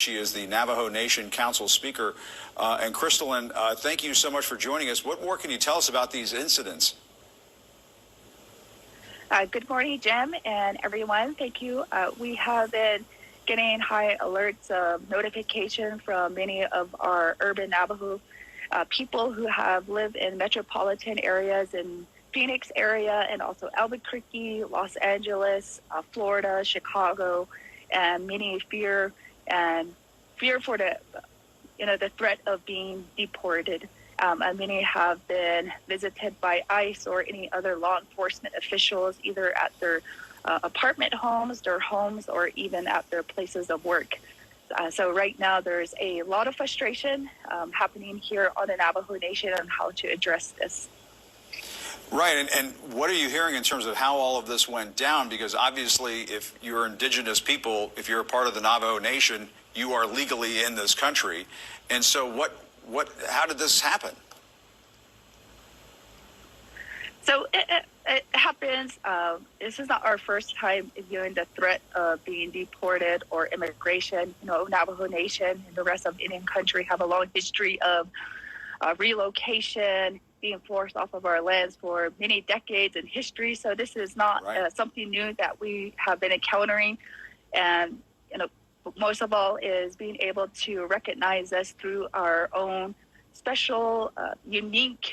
She is the Navajo Nation Council Speaker. And Crystalline, thank you so much for joining us. What more can you tell us about these incidents? Good morning, Jim, and everyone. Thank you. We have been getting high alerts of notification from many of our urban Navajo people who have lived in metropolitan areas in Phoenix area and also Albuquerque, Los Angeles, Florida, Chicago, and many fear for the threat of being deported. And many have been visited by ICE or any other law enforcement officials, either at their apartment homes, their homes, or even at their places of work. So right now there's a lot of frustration happening here on the Navajo Nation on how to address this. Right, and what are you hearing in terms of how all of this went down? Because obviously if you're Indigenous people, if you're a part of the Navajo Nation, you are legally in this country. And so how did this happen? So it happens. This is not our first time viewing the threat of being deported or immigration. Navajo Nation and the rest of Indian country have a long history of relocation, being forced off of our lands for many decades in history. So this is not something new that we have been encountering. And most of all is being able to recognize this through our own special, unique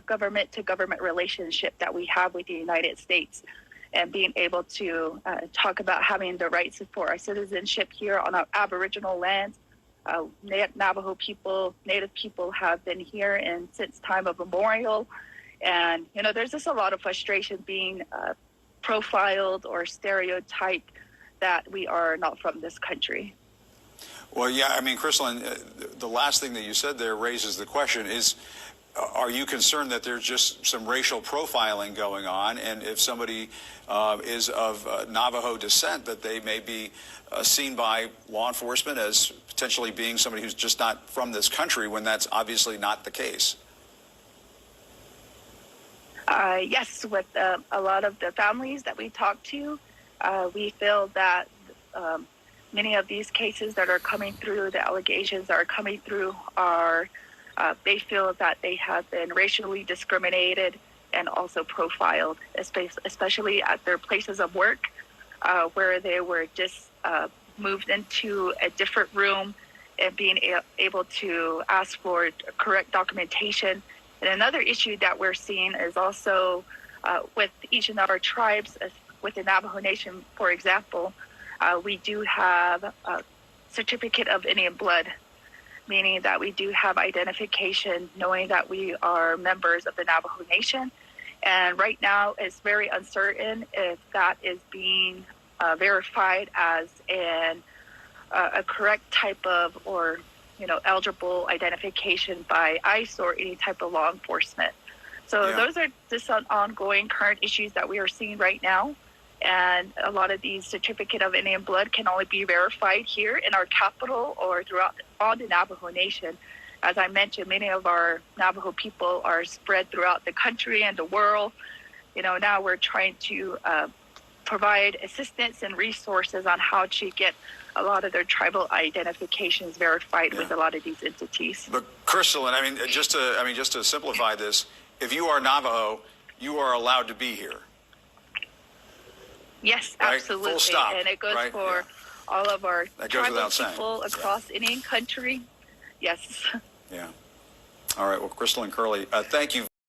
government-to-government relationship that we have with the United States, and being able to talk about having the rights for our citizenship here on our Aboriginal lands. Navajo people, Native people have been here since time of memorial. And, there's just a lot of frustration being profiled or stereotyped that we are not from this country. Well, yeah, I mean, Crystalline, the last thing that you said there raises the question is, are you concerned that there's just some racial profiling going on? And if somebody is of Navajo descent, that they may be seen by law enforcement as potentially being somebody who's just not from this country, when that's obviously not the case? Yes, with a lot of the families that we talk to, we feel that many of these cases that are coming through, the allegations that are coming through they feel that they have been racially discriminated and also profiled, especially at their places of work, where they were just moved into a different room and being able to ask for correct documentation. And another issue that we're seeing is also with each of our tribes, with the Navajo Nation, for example, we do have a certificate of Indian blood, meaning that we do have identification, knowing that we are members of the Navajo Nation. And right now, it's very uncertain if that is being verified as a correct type of or eligible identification by ICE or any type of law enforcement. So those are just ongoing current issues that we are seeing right now. And a lot of these certificate of Indian blood can only be verified here in our capital or throughout all the Navajo Nation. As I mentioned, many of our Navajo people are spread throughout the country and the world. Now we're trying to provide assistance and resources on how to get a lot of their tribal identifications verified with a lot of these entities. But Crystalline, just to simplify this, if you are Navajo, you are allowed to be here. Yes, right? absolutely. Full stop. And it goes for all of our tribal people across Indian country. Yes. Yeah. All right. Well, Crystalline Curley, thank you.